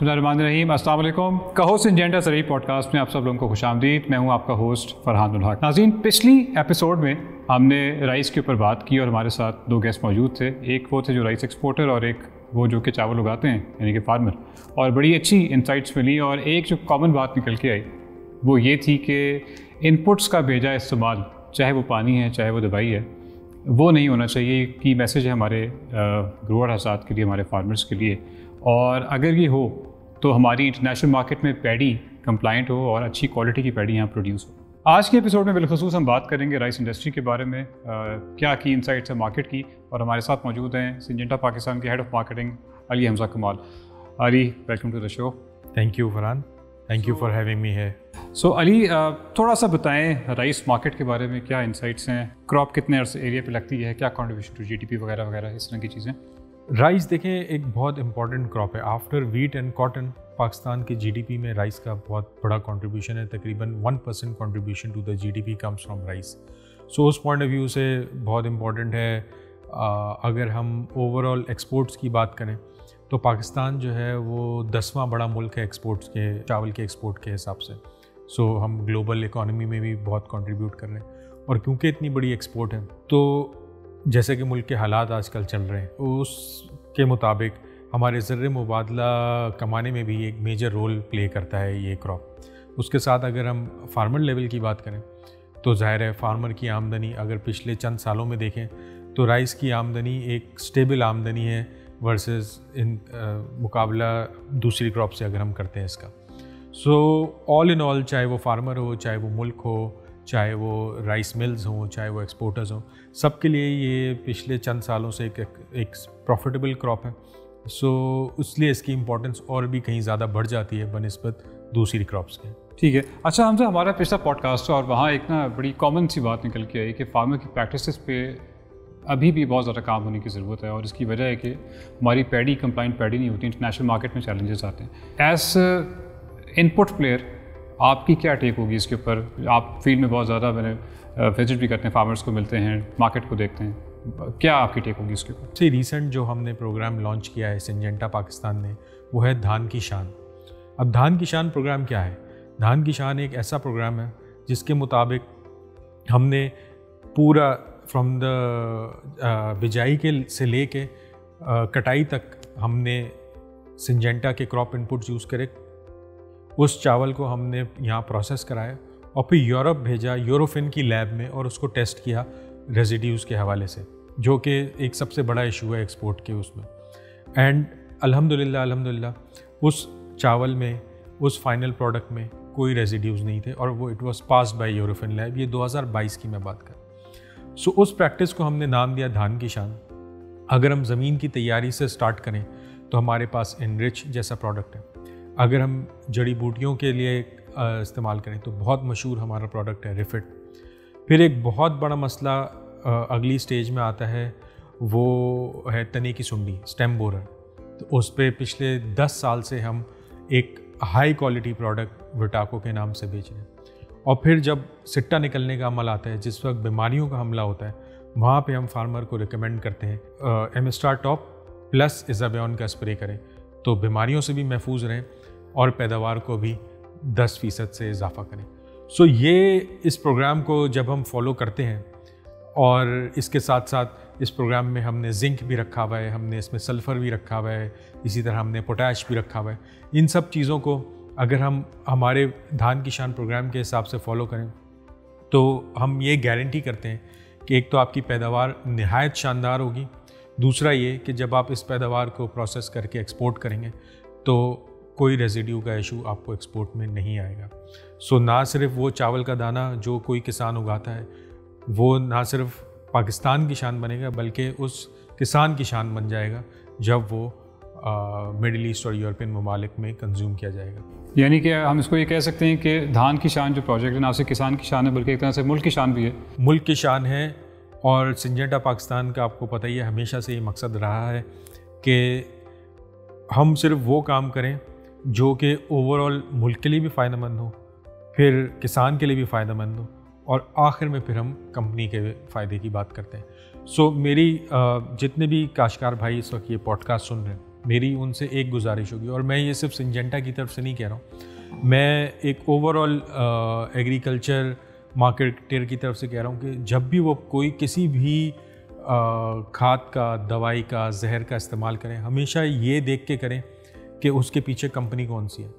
बिस्मिल्लाहिर्रहमानिर्रहीम, अस्सलाम वालेकुम। कहो सिंजेंटा ज़रूरी पॉडकास्ट में आप सब लोगों को खुशामदीद। मैं हूं आपका होस्ट फरहान उल हक। नाज़रीन, पिछली एपिसोड में हमने राइस के ऊपर बात की और हमारे साथ दो गेस्ट मौजूद थे। एक वो थे जो राइस एक्सपोर्टर और एक वो जो कि चावल उगाते हैं यानी कि फार्मर। और बड़ी अच्छी इंसाइट्स मिली और एक जो कॉमन बात निकल के आई वो ये थी कि इनपुट्स का भेजा इस्तेमाल, चाहे वो पानी है चाहे वो दवाई है, वो नहीं होना चाहिए कि मैसेज है हमारे ग्रोअर हज़रात के लिए, हमारे फार्मर्स के लिए। और अगर ये हो तो हमारी इंटरनेशनल मार्केट में पैडी कंप्लाइंट हो और अच्छी क्वालिटी की पैडी यहाँ प्रोड्यूस हो। आज के एपिसोड में बिलखसूस हम बात करेंगे राइस इंडस्ट्री के बारे में, क्या की इंसाइट्स है मार्केट की। और हमारे साथ मौजूद हैं सिंजेंटा पाकिस्तान के head of marketing Ali Hamza Kamal. Ali, welcome to the show. Thank you Farhan, thank you for having me here. So Ali, थोड़ा सा बताएं राइस मार्केट के बारे में, क्या इंसाइट्स हैं, क्रॉप कितने एरिया पे लगती है, क्या कंट्रीब्यूशन टू जीडीपी वगैरह वगैरह, इस तरह की चीज़ें। राइस देखें एक बहुत इंपॉर्टेंट क्रॉप है। After wheat and cotton Pakistan की जीडीपी में राइस का बहुत बड़ा कंट्रीब्यूशन है। तकरीबन 1% contribution to the GDP comes from rice. So उस पॉइंट ऑफ व्यू से बहुत इम्पॉर्टेंट है। अगर हम ओवरऑल एक्सपोर्ट्स की बात करें तो पाकिस्तान जो है वो 10वां बड़ा मुल्क है एक्सपोर्ट्स के, चावल के एक्सपोर्ट के हिसाब से। सो हम ग्लोबल इकोनॉमी में भी बहुत कंट्रीब्यूट कर रहे हैं। और क्योंकि इतनी बड़ी एक्सपोर्ट है तो जैसे कि मुल्क के हालात आजकल चल रहे हैं उसके मुताबिक हमारे ज़र मुबादला कमाने में भी एक मेजर रोल प्ले करता है ये क्रॉप। उसके साथ अगर हम फार्मर लेवल की बात करें तो ज़ाहिर है फार्मर की आमदनी अगर पिछले चंद सालों में देखें तो राइस की आमदनी एक स्टेबल आमदनी है वर्सेस इन मुकाबला दूसरी क्रॉप से अगर हम करते हैं इसका। सो ऑल इन ऑल, चाहे वो फार्मर हो, चाहे वो मुल्क हो, चाहे वो राइस मिल्स हों, चाहे वो एक्सपोर्टर्स हों, सबके लिए ये पिछले चंद सालों से एक प्रॉफिटेबल क्रॉप है। सो इसलिए इसकी इम्पोर्टेंस और भी कहीं ज़्यादा बढ़ जाती है बनिस्बत दूसरी क्रॉप्स के। ठीक है। अच्छा हमसे, हमारा पिछला पॉडकास्ट है और वहाँ एक ना बड़ी कॉमन सी बात निकल के आई कि फार्मर की प्रैक्टिसेस पे अभी भी बहुत ज़्यादा काम होने की ज़रूरत है। और इसकी वजह है कि हमारी पैडी कंप्लाइंट पैडी नहीं होती, इंटरनेशनल मार्केट में चैलेंजेस आते हैं। एज इनपुट प्लेयर आपकी क्या टेक होगी इसके ऊपर? आप फील्ड में बहुत ज़्यादा मैंने विजिट भी करते हैं, फार्मर्स को मिलते हैं, मार्केट को देखते हैं, क्या आपकी टेक होगी इसके ऊपर? सबसे रीसेंट जो हमने प्रोग्राम लॉन्च किया है सिंजेंटा पाकिस्तान ने वो है धान की शान। अब धान की शान प्रोग्राम क्या है? धान की शान एक ऐसा प्रोग्राम है जिसके मुताबिक हमने पूरा फ्रॉम द बिजाई के से लेके कटाई तक हमने सिंजेंटा के क्रॉप इनपुट्स यूज़ करे। उस चावल को हमने यहाँ प्रोसेस कराया और फिर यूरोप भेजा यूरोफिन की लैब में और उसको टेस्ट किया रेजिड्यूज़ के हवाले से, जो कि एक सबसे बड़ा इशू है एक्सपोर्ट के उसमें। एंड अल्हम्दुलिल्लाह उस चावल में, उस फाइनल प्रोडक्ट में कोई रेजिड्यूज़ नहीं थे और वो it was passed by Eurofin lab. ये 2022 की मैं बात कर। सो उस प्रैक्टिस को हमने नाम दिया धान की शान। अगर हम ज़मीन की तैयारी से स्टार्ट करें तो हमारे पास एनरिच जैसा प्रोडक्ट है। अगर हम जड़ी बूटियों के लिए इस्तेमाल करें तो बहुत मशहूर हमारा प्रोडक्ट है रिफिट। फिर एक बहुत बड़ा मसला अगली स्टेज में आता है, वो है तने की सुंडी, स्टेम बोरर। तो उस पर पिछले 10 साल से हम एक हाई क्वालिटी प्रोडक्ट विटाको के नाम से बेच रहे हैं। और फिर जब सिट्टा निकलने का अमल आता है, जिस वक्त बीमारियों का हमला होता है, वहाँ पे हम फार्मर को रिकमेंड करते हैं एमिस्टार टॉप प्लस इज़ाबियन का स्प्रे करें तो बीमारियों से भी महफूज रहें और पैदावार को भी 10% से इजाफा करें। सो ये इस प्रोग्राम को जब हम फॉलो करते हैं और इसके साथ साथ इस प्रोग्राम में हमने जिंक भी रखा हुआ है, हमने इसमें सल्फ़र भी रखा हुआ है, इसी तरह हमने पोटैश भी रखा हुआ है। इन सब चीज़ों को अगर हम हमारे धान की शान प्रोग्राम के हिसाब से फॉलो करें तो हम ये गारंटी करते हैं कि एक तो आपकी पैदावार निहायत शानदार होगी, दूसरा ये कि जब आप इस पैदावार को प्रोसेस करके एक्सपोर्ट करेंगे तो कोई रेजिड्यू का इशू आपको एक्सपोर्ट में नहीं आएगा। सो ना सिर्फ वो चावल का दाना जो कोई किसान उगाता है वो ना सिर्फ पाकिस्तान की शान बनेगा बल्कि उस किसान की शान बन जाएगा जब वो मिडिल ईस्ट और यूरोपियन ममालिक में कंज्यूम किया जाएगा। यानी कि हम इसको ये कह सकते हैं कि धान की शान जो प्रोजेक्ट है ना सिर्फ किसान की शान है बल्कि एक तरह से मुल्क की शान भी है। मुल्क की शान है। और सिंजेंटा पाकिस्तान का आपको पता ही है हमेशा से ये मकसद रहा है कि हम सिर्फ वो काम करें जो कि ओवरऑल मुल्क के लिए भी फ़ायदेमंद हो, फिर किसान के लिए भी फ़ायदेमंद हो और आखिर में फिर हम कंपनी के फ़ायदे की बात करते हैं। सो मेरी जितने भी काश्तकार भाई इस वक्त ये पॉडकास्ट सुन रहे हैं मेरी उनसे एक गुजारिश होगी, और मैं ये सिर्फ सिंजेंटा की तरफ से नहीं कह रहा हूँ, मैं एक ओवरऑल एग्रीकल्चर मार्केटर की तरफ से कह रहा हूँ कि जब भी वो कोई किसी भी खाद का, दवाई का, जहर का इस्तेमाल करें, हमेशा ये देख के करें कि उसके पीछे कंपनी कौन सी है।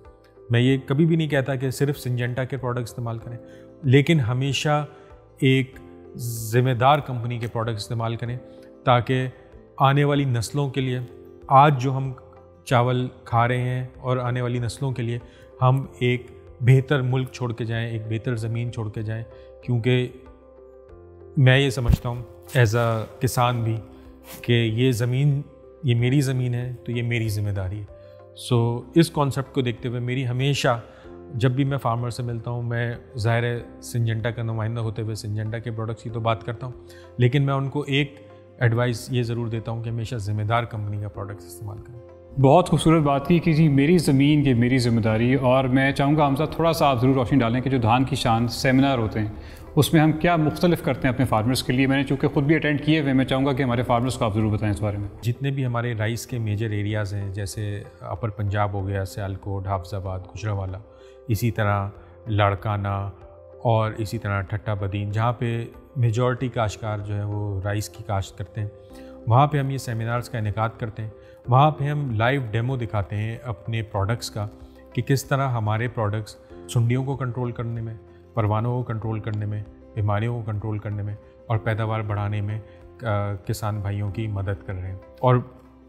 मैं ये कभी भी नहीं कहता कि सिर्फ सिंजेंटा के प्रोडक्ट इस्तेमाल करें, लेकिन हमेशा एक ज़िम्मेदार कंपनी के प्रोडक्ट इस्तेमाल करें, ताकि आने वाली नस्लों के लिए, आज जो हम चावल खा रहे हैं और आने वाली नस्लों के लिए हम एक बेहतर मुल्क छोड़ के जाएं, एक बेहतर ज़मीन छोड़ के जाएं। क्योंकि मैं ये समझता हूँ एज़ अ किसान भी कि ये ज़मीन, ये मेरी ज़मीन है, तो ये मेरी ज़िम्मेदारी है। सो इस कॉन्सेप्ट को देखते हुए मेरी हमेशा, जब भी मैं फार्मर से मिलता हूँ, मैं ज़ाहिर है सिंजेंटा का नुमाइंदा होते हुए सिंजेंटा के प्रोडक्ट्स की तो बात करता हूँ, लेकिन मैं उनको एक एडवाइस ये ज़रूर देता हूँ कि हमेशा ज़िम्मेदार कंपनी का प्रोडक्ट्स इस्तेमाल करें। बहुत खूबसूरत बात की कि जी मेरी ज़मीन, ये मेरी ज़िम्मेदारी। और मैं चाहूँगा हमजा थोड़ा सा आप ज़रूर रोशनी डालें कि जो धान की शान सेमिनार होते हैं उसमें हम क्या मुख्तलिफ करते हैं अपने फार्मर्स के लिए। मैंने चूँकि ख़ुद भी अटेंड किए हुए, मैं चाहूँगा कि हमारे फार्मर्स को आप ज़रूर बताएं इस बारे में। जितने भी हमारे राइस के मेजर एरियाज़ हैं, जैसे अपर पंजाब हो गया, सियालकोट, हाफजाबाद, गुजरांवाला, इसी तरह लाड़काना और इसी तरह ठट्टा बदीन, जहाँ पे मेजॉरिटी काश्तकार जो है वो राइस की काश्त करते हैं, वहाँ पे हम ये सेमिनार्स का इनेकाद करते हैं। वहाँ पे हम लाइव डेमो दिखाते हैं अपने प्रोडक्ट्स का कि किस तरह हमारे प्रोडक्ट्स सुंडियों को कंट्रोल करने में, परवानों को कंट्रोल करने में, बीमारियों को कंट्रोल करने में और पैदावार बढ़ाने में किसान भाइयों की मदद कर रहे हैं। और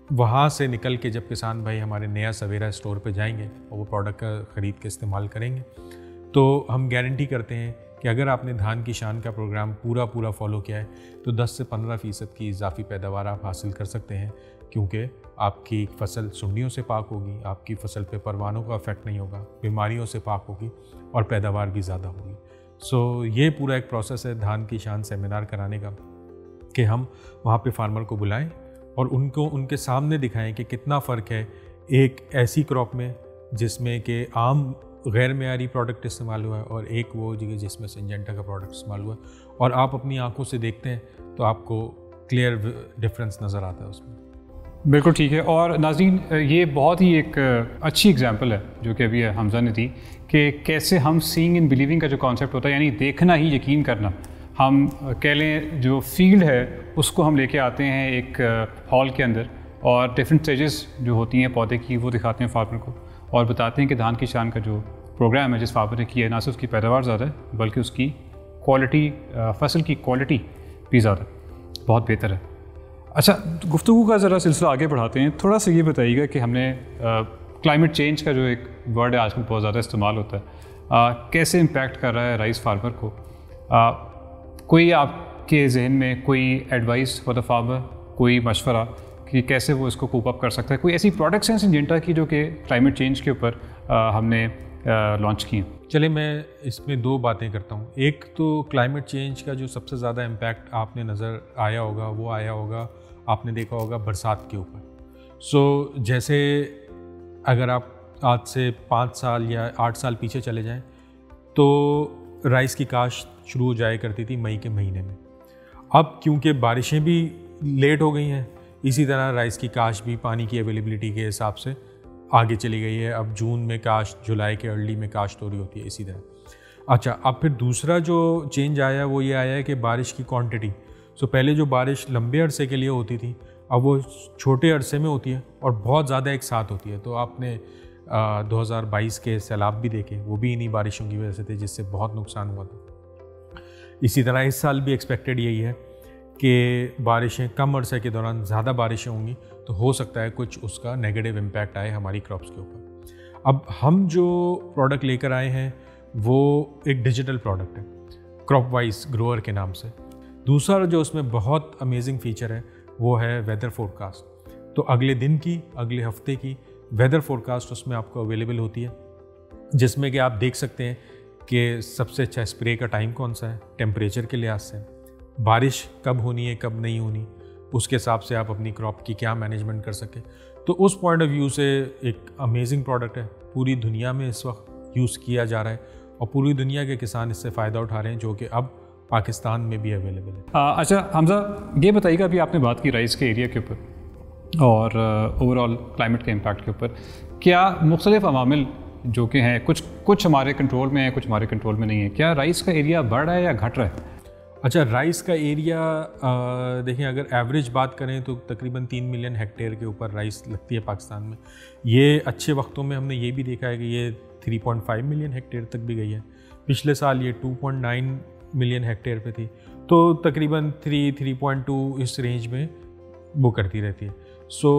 वहाँ से निकल के जब किसान भाई हमारे नया सवेरा स्टोर पे जाएंगे और वो प्रोडक्ट का ख़रीद के इस्तेमाल करेंगे, तो हम गारंटी करते हैं कि अगर आपने धान की शान का प्रोग्राम पूरा फॉलो किया है तो 10 से 15% की इजाफी पैदावार आप हासिल कर सकते हैं, क्योंकि आपकी फसल सुंडियों से पाक होगी, आपकी फसल पे परवानों का इफेक्ट नहीं होगा, बीमारियों से पाक होगी और पैदावार भी ज़्यादा होगी। सो ये पूरा एक प्रोसेस है धान की शान सेमिनार कराने का, कि हम वहाँ पे फार्मर को बुलाएं और उनको उनके सामने दिखाएं कि कितना फ़र्क है एक ऐसी क्रॉप में जिसमें कि आम गैर मेयारी प्रोडक्ट इस्तेमाल हुआ है और एक वो जगह जिसमें सिंजेंटा का प्रोडक्ट इस्तेमाल हुआ है, और आप अपनी आंखों से देखते हैं तो आपको क्लियर डिफरेंस नज़र आता है उसमें। बिल्कुल ठीक है। और नाज़रीन, ये बहुत ही एक अच्छी एग्जांपल है जो कि अभी हमजा ने दी, कि कैसे हम सीइंग इन बिलीविंग का जो कॉन्सेप्ट होता है, यानी देखना ही यकीन करना, हम कह लें जो फील्ड है उसको हम लेके आते हैं एक हॉल के अंदर और डिफरेंट स्टेजेस जो होती हैं पौधे की वो दिखाते हैं फार्मर को और बताते हैं कि धान की शान का जो प्रोग्राम है जिस फार्मर ने किया है, ना सिर्फ उसकी पैदावार ज़्यादा है बल्कि उसकी क्वालिटी, फसल की क्वालिटी भी ज़्यादा बहुत बेहतर है। अच्छा, गुफ्तगू का ज़रा सिलसिला आगे बढ़ाते हैं। थोड़ा सा ये बताइएगा कि हमने क्लाइमेट चेंज का जो एक वर्ड है आजकल बहुत ज़्यादा इस्तेमाल होता है, कैसे इम्पैक्ट कर रहा है राइस फार्मर को। कोई आपके जहन में कोई एडवाइस फॉर द फार्मर, कोई मशवरा कि कैसे वो इसको कोप अप कर सकता है? कोई ऐसी प्रोडक्ट्स हैं सिंजेंटा की जो कि क्लाइमेट चेंज के ऊपर हमने लॉन्च की हैं? चले मैं इसमें दो बातें करता हूँ। एक तो क्लाइमेट चेंज का जो सबसे ज़्यादा इम्पैक्ट आपने नज़र आया होगा वो आया होगा, आपने देखा होगा बरसात के ऊपर। सो जैसे अगर आप आज से 5 साल या 8 साल पीछे चले जाएं तो राइस की काश्त शुरू हो जाया करती थी मई के महीने में। अब क्योंकि बारिशें भी लेट हो गई हैं, इसी तरह राइस की काश्त भी पानी की अवेलेबिलिटी के हिसाब से आगे चली गई है। अब जून में काश्त, जुलाई के अर्ली में काश्त हो रही होती है इसी तरह। अच्छा, अब फिर दूसरा जो चेंज आया वो ये आया है कि बारिश की क्वांटिटी। सो पहले जो बारिश लंबे अरसे के लिए होती थी अब वो छोटे अरसे में होती है और बहुत ज़्यादा एक साथ होती है। तो आपने 2022 के सैलाब भी देखे, वो भी इन्हीं बारिशों की वजह से थे जिससे बहुत नुकसान हुआ था। इसी तरह इस साल भी एक्सपेक्टेड यही है कि बारिशें कम अरसे के दौरान ज़्यादा बारिशें होंगी, तो हो सकता है कुछ उसका नेगेटिव इम्पैक्ट आए हमारी क्रॉप्स के ऊपर। अब हम जो प्रोडक्ट लेकर आए हैं वो एक डिजिटल प्रोडक्ट है, क्रॉप वाइज ग्रोअर के नाम से। दूसरा जो उसमें बहुत अमेजिंग फीचर है वो है वेदर फोरकास्ट। तो अगले दिन की, अगले हफ्ते की वेदर फोरकास्ट उसमें आपको अवेलेबल होती है, जिसमें कि आप देख सकते हैं कि सबसे अच्छा स्प्रे का टाइम कौन सा है, टेम्परेचर के लिहाज से, बारिश कब होनी है कब नहीं होनी, उसके हिसाब से आप अपनी क्रॉप की क्या मैनेजमेंट कर सकें। तो उस पॉइंट ऑफ व्यू से एक अमेजिंग प्रोडक्ट है, पूरी दुनिया में इस वक्त यूज़ किया जा रहा है और पूरी दुनिया के किसान इससे फ़ायदा उठा रहे हैं, जो कि अब पाकिस्तान में भी अवेलेबल है। अच्छा हमजा, ये बताइएगा, अभी आपने बात की राइस के एरिया के ऊपर, और ओवरऑल क्लाइमेट के इम्पैक्ट के ऊपर क्या मुख्तलिफ अवामिल जो कि हैं, कुछ हमारे कंट्रोल में है, कुछ हमारे कंट्रोल में नहीं है, क्या राइस का एरिया बढ़ रहा है या घट रहा है? अच्छा, राइस का एरिया देखिए, अगर एवरेज बात करें तो तकरीबन 3 मिलियन हेक्टेयर के ऊपर राइस लगती है पाकिस्तान में। ये अच्छे वक्तों में हमने ये भी देखा है कि ये 3.5 मिलियन हेक्टेयर तक भी गई है। पिछले साल ये 2.9 मिलियन हेक्टेयर पे थी, तो तकरीबन 3.2 इस रेंज में वो करती रहती है। सो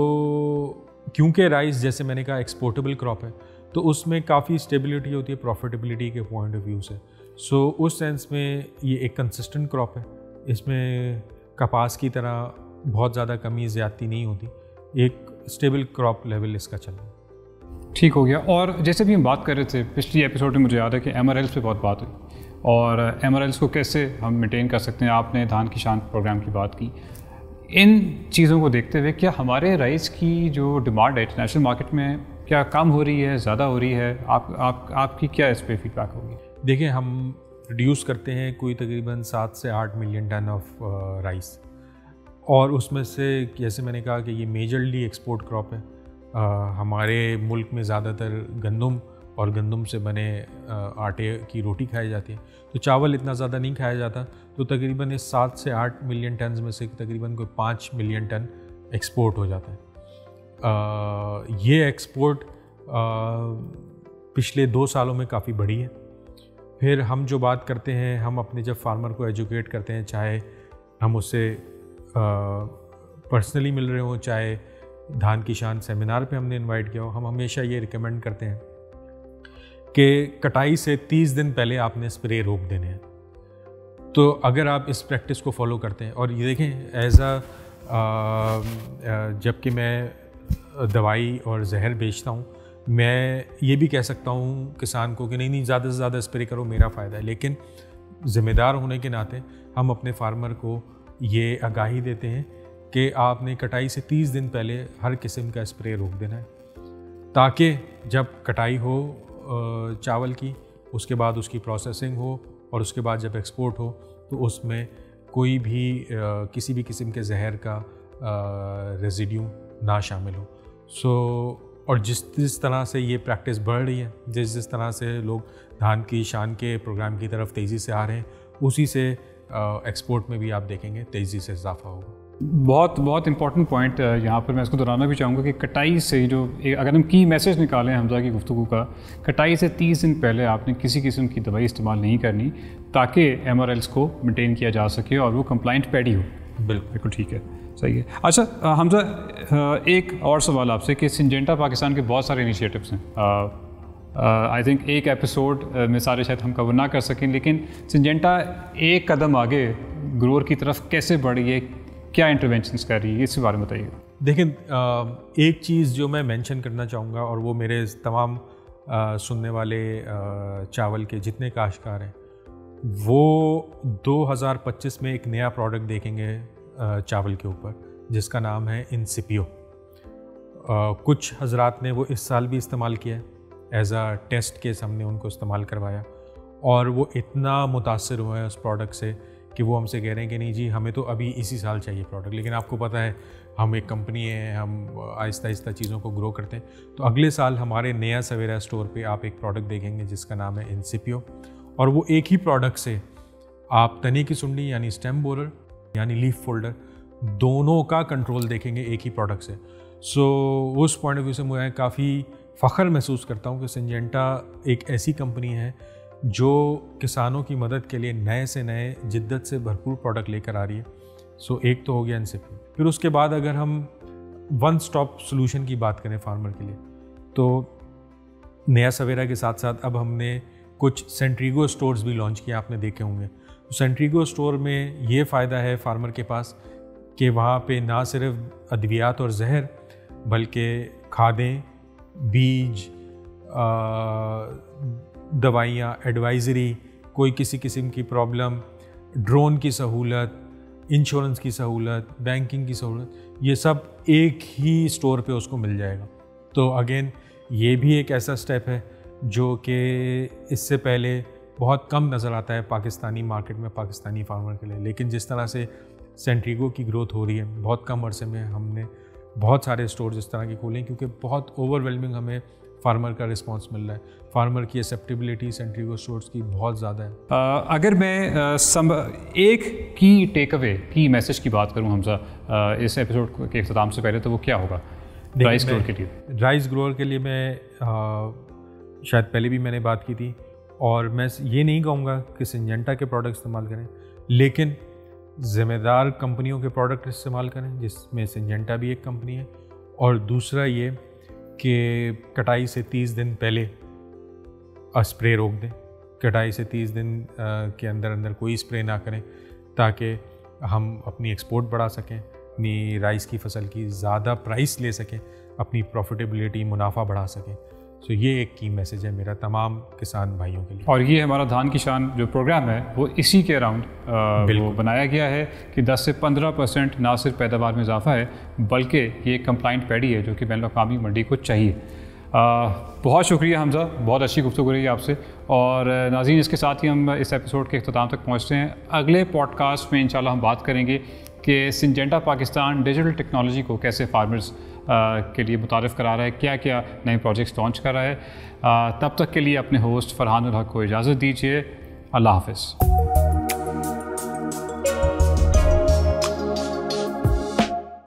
क्योंकि राइस, जैसे मैंने कहा, एक्सपोर्टेबल क्रॉप है, तो उसमें काफ़ी स्टेबिलिटी होती है प्रॉफिटेबिलिटी के पॉइंट ऑफ व्यू से। सो उस सेंस में ये एक कंसिस्टेंट क्रॉप है, इसमें कपास की तरह बहुत ज़्यादा कमी ज़्यादती नहीं होती, एक स्टेबल क्रॉप लेवल इसका चल रहा है। ठीक हो गया। और जैसे भी हम बात कर रहे थे पिछली एपिसोड में, मुझे याद है कि एमआरएल्स पे बहुत बात हुई और एमआरएल्स को कैसे हम मेंटेन कर सकते हैं। आपने धान की शान प्रोग्राम की बात की। इन चीज़ों को देखते हुए क्या हमारे राइस की जो डिमांड है इंटरनेशनल मार्केट में क्या कम हो रही है, ज़्यादा हो रही है? आपकी क्या इस पर फीडबैक होगी? देखिए, हम प्रोड्यूस करते हैं कोई तकरीबन 7 से 8 मिलियन टन ऑफ राइस, और उसमें से जैसे मैंने कहा कि ये मेजरली एक्सपोर्ट क्रॉप है। हमारे मुल्क में ज़्यादातर गंदम और गंदम से बने आटे की रोटी खाई जाती है, तो चावल इतना ज़्यादा नहीं खाया जाता। तो तकरीबन इस 7 से 8 मिलियन टन में से तकरीबन कोई 5 मिलियन टन एक्सपोर्ट हो जाता है। ये एक्सपोर्ट पिछले 2 सालों में काफ़ी बढ़ी है। फिर हम जो बात करते हैं, हम अपने जब फार्मर को एजुकेट करते हैं, चाहे हम उससे पर्सनली मिल रहे हों, चाहे धान की शान सेमिनार पे हमने इनवाइट किया हो, हम हमेशा ये रिकमेंड करते हैं कि कटाई से 30 दिन पहले आपने स्प्रे रोक देने हैं। तो अगर आप इस प्रैक्टिस को फॉलो करते हैं, और ये देखें, एज जबकि मैं दवाई और जहर बेचता हूँ, मैं ये भी कह सकता हूँ किसान को कि नहीं ज़्यादा से ज़्यादा स्प्रे करो, मेरा फ़ायदा है। लेकिन ज़िम्मेदार होने के नाते हम अपने फार्मर को ये आगाही देते हैं कि आपने कटाई से 30 दिन पहले हर किस्म का स्प्रे रोक देना है, ताकि जब कटाई हो चावल की, उसके बाद उसकी प्रोसेसिंग हो, और उसके बाद जब एक्सपोर्ट हो तो उसमें कोई भी किसी भी किस्म के जहर का रेजिड्यू ना शामिल हो। और जिस तरह से ये प्रैक्टिस बढ़ रही है, जिस तरह से लोग धान की शान के प्रोग्राम की तरफ तेज़ी से आ रहे हैं, उसी से एक्सपोर्ट में भी आप देखेंगे तेज़ी से इजाफा होगा। बहुत इंपॉर्टेंट पॉइंट यहाँ पर मैं इसको दोहराना भी चाहूँगा कि कटाई से जो अगर हम की मैसेज निकालें हमजा की गुफ्तगू का, कटाई से 30 दिन पहले आपने किसी किस्म की दवाई इस्तेमाल नहीं करनी, ताकि एमआरएल्स को मेंटेन किया जा सके और वो कंप्लाइंट पैडी हो। बिल्कुल ठीक है, सही है। अच्छा हमजा, एक और सवाल आपसे कि सिंजेंटा पाकिस्तान के बहुत सारे इनिशिएटिव्स हैं। आई थिंक एक एपिसोड में सारे शायद हम कवर ना कर सकें, लेकिन सिंजेंटा एक कदम आगे ग्रोअर की तरफ कैसे बढ़ी है, क्या इंटरवेंशंस कर रही है, इसके बारे में बताइए। देखिए, एक चीज़ जो मैं मेंशन करना चाहूँगा, और वो मेरे तमाम सुनने वाले चावल के जितने काश्तकार हैं, वो 2025 में एक नया प्रोडक्ट देखेंगे चावल के ऊपर, जिसका नाम है इंसिपियो। कुछ हजरात ने वो इस साल भी इस्तेमाल किया है, एज आ टेस्ट केस हमने उनको इस्तेमाल करवाया, और वो इतना मुतासर हुए हैं उस प्रोडक्ट से कि वो हमसे कह रहे हैं कि नहीं जी, हमें तो अभी इसी साल चाहिए प्रोडक्ट। लेकिन आपको पता है, हम एक कंपनी है, हम आहिस्ता आहिस्ता चीज़ों को ग्रो करते हैं। तो अगले साल हमारे नया सवेरा स्टोर पे आप एक प्रोडक्ट देखेंगे जिसका नाम है इंसिपियो, और वो एक ही प्रोडक्ट से आप तने की सुंडी यानी स्टेम बोरर यानी लीफ फोल्डर दोनों का कंट्रोल देखेंगे एक ही प्रोडक्ट से। उस पॉइंट ऑफ व्यू से मैं काफ़ी फ़ख्र महसूस करता हूँ कि सिंजेंटा एक ऐसी कंपनी है जो किसानों की मदद के लिए नए से नए जिद्दत से भरपूर प्रोडक्ट लेकर आ रही है। एक तो हो गया इंसिपियो। फिर उसके बाद अगर हम वन स्टॉप सोल्यूशन की बात करें फार्मर के लिए, तो नया सवेरा के साथ साथ अब हमने कुछ सेंट्रीगो स्टोर्स भी लॉन्च किए, आपने देखे होंगे। सेंट्रीगो स्टोर में ये फ़ायदा है फार्मर के पास कि वहाँ पे ना सिर्फ अद्वियात और जहर, बल्कि खादें, बीज, दवाइयाँ, एडवाइज़री, कोई किसी किस्म की प्रॉब्लम, ड्रोन की सहूलत, इंश्योरेंस की सहूलत, बैंकिंग की सहूलत, ये सब एक ही स्टोर पे उसको मिल जाएगा। तो अगेन ये भी एक ऐसा स्टेप है जो कि इससे पहले बहुत कम नज़र आता है पाकिस्तानी मार्केट में, पाकिस्तानी फार्मर के लिए। लेकिन जिस तरह से सेंट्रीगो की ग्रोथ हो रही है, बहुत कम अरसे में हमने बहुत सारे स्टोर्स इस तरह के खोलें, क्योंकि बहुत ओवरवेलमिंग हमें फार्मर का रिस्पांस मिल रहा है। फार्मर की एक्सेप्टेबिलिटी सेंट्रीगो स्टोर्स की बहुत ज़्यादा है। अगर मैं एक की टेक अवे की मैसेज की बात करूं हमजा इस एपिसोड के अख्ताम से पहले, तो वो क्या होगा राइस ग्रोअर के लिए? राइस ग्रोअर के लिए मैं शायद पहले भी मैंने बात की थी, और मैं ये नहीं कहूँगा कि सिंजेंटा के प्रोडक्ट इस्तेमाल करें, लेकिन ज़िम्मेदार कंपनियों के प्रोडक्ट इस्तेमाल करें, जिसमें सिंजेंटा भी एक कंपनी है। और दूसरा ये कि कटाई से 30 दिन पहले स्प्रे रोक दें। कटाई से 30 दिन के अंदर कोई स्प्रे ना करें, ताकि हम अपनी एक्सपोर्ट बढ़ा सकें, अपनी राइस की फसल की ज़्यादा प्राइस ले सकें, अपनी प्रॉफिटेबिलिटी मुनाफा बढ़ा सकें। सो ये एक की मैसेज है मेरा तमाम किसान भाइयों के लिए। और ये हमारा धान की शान जो प्रोग्राम है वो इसी के अराउंड वो बनाया गया है कि 10 से 15% ना सिर्फ पैदावार में इजाफा है, बल्कि ये एक कंप्लाइंट पैडी है जो कि बैनुल अक़वामी मंडी को चाहिए। बहुत शुक्रिया हमजा, बहुत अच्छी गुफ्तगू रही आपसे। और नाज़रीन, इसके साथ ही हम इस एपिसोड के अख्ताम तक पहुँचते हैं। अगले पॉडकास्ट में इंशाल्लाह हम बात करेंगे कि सिंजेंटा पाकिस्तान डिजिटल टेक्नोलॉजी को कैसे फार्मर्स के लिए मुतारिफ़ करा रहा है, क्या क्या नए प्रोजेक्ट्स लॉन्च कर रहा है। तब तक के लिए अपने होस्ट फरहान उल हक को इजाज़त दीजिए। अल्लाह हाफ़िज़।